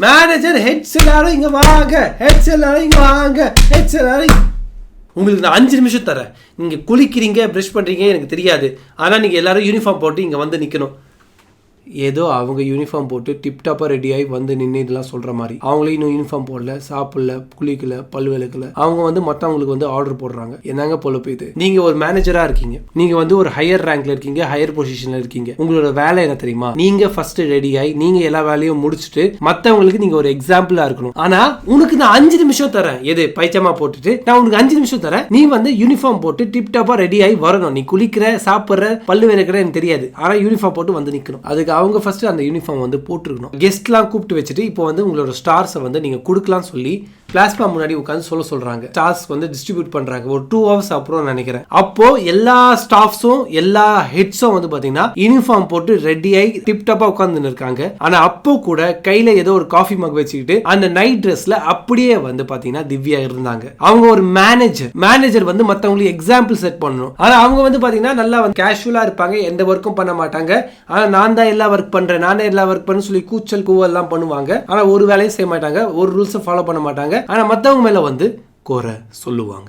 Manager heads எல்லாரும் இங்க வாங்க, ஹெட்ஸ் எல்லாரும் இங்க வாங்க, ஹெட்ஸ் எல்லாரும். உங்களுக்கு நான் 5 நிமிஷம் தரேன். நீங்க குளிக்கிறீங்க, ப்ரஷ் பண்றீங்க எனக்கு தெரியாது. ஆனா நீங்க எல்லாரும் யூனிஃபார்ம் போட்டு இங்க வந்து நிக்கணும். ஏதோ அவங்க யூனிஃபார்ம் போட்டு டிப்டாப்பாக ரெடியாகி வந்து நின்று இதெல்லாம் சொல்கிற மாதிரி. அவங்களே இன்னும் யூனிஃபார்ம் போடல, சாப்பிடல, குளிக்கல, பல் விளக்கல. அவங்க வந்து மற்றவங்களுக்கு வந்து ஆர்டர் போடுறாங்க. என்னங்க பொழப்பு இது? நீங்கள் ஒரு மேனேஜராக இருக்கீங்க, நீங்கள் வந்து ஒரு ஹையர் ரேங்க்ல இருக்கீங்க, ஹையர் பொசிஷனில் இருக்கீங்க. உங்களோட வேலை என்ன தெரியுமா? நீங்கள் ஃபர்ஸ்ட் ரெடியாகி நீங்கள் எல்லா வேலையும் முடிச்சுட்டு மற்றவங்களுக்கு நீங்கள் ஒரு எக்ஸாம்பிளாக இருக்கணும். ஆனால் உனக்கு நான் 5 நிமிஷம் தரேன். எது பைஜாமா போட்டுட்டு நான் உனக்கு 5 நிமிஷம் தரேன். நீ வந்து யூனிஃபார்ம் போட்டு டிப்டாப்பாக ரெடியாகி வரணும். நீ குளிக்கிற, சாப்பிட்ற, பல்லு விளக்குற எனக்கு தெரியாது. ஆனால் யூனிஃபார்ம் போட்டு வந்து நிற்கணும். அதுக்கு அவங்க ஃபர்ஸ்ட் அந்த யூனிஃபார்ம் வந்து போட்டுருக்கணும். கெஸ்ட்லாம் கூப்பிட்டு வச்சுட்டு இப்போ வந்து உங்களோட ஸ்டார்ஸை வந்து நீங்க கொடுக்கலாம் சொல்லி பிளாஸ்மா முன்னாடி உட்காந்து சொல்றாங்க. ஸ்டார்ஸ் வந்து டிஸ்ட்ரிபியூட் பண்றாங்க ஒரு 2 hours அப்புறம் நினைக்கிறேன். அப்போ எல்லா ஸ்டாஃப்ஸும் எல்லா ஹெட்ஸும் வந்து பாத்தீங்கன்னா யூனிஃபார்ம் போட்டு ரெடியாகி டிப்டாப்பா உட்கார்ந்து இருக்காங்க. ஆனா அப்போ கூட கையில ஏதோ ஒரு காஃபி மக் வச்சுக்கிட்டு அந்த நைட் ட்ரெஸ்ல அப்படியே வந்து பாத்தீங்கன்னா திவ்யா இருந்தாங்க. அவங்க ஒரு மேனேஜர் வந்து மத்தவங்களுக்கு எக்ஸாம்பிள் செட் பண்ணணும். ஆனா அவங்க வந்து பாத்தீங்கன்னா நல்லா கேஷுவலா இருப்பாங்க, எந்த ஒர்க்கும் பண்ண மாட்டாங்க. ஆனா நான் தான் எல்லா ஒர்க் பண்றேன், நானே எல்லா ஒர்க் பண்ணு சொல்லி கூச்சல் கூவெல்லாம் பண்ணுவாங்க. ஆனா ஒரு வேலையும் செய்ய மாட்டாங்க, ஒரு ரூல்ஸை ஃபாலோ பண்ண மாட்டாங்க. ஆனா மத்தவங்க மேல வந்து குறை சொல்லுவாங்க.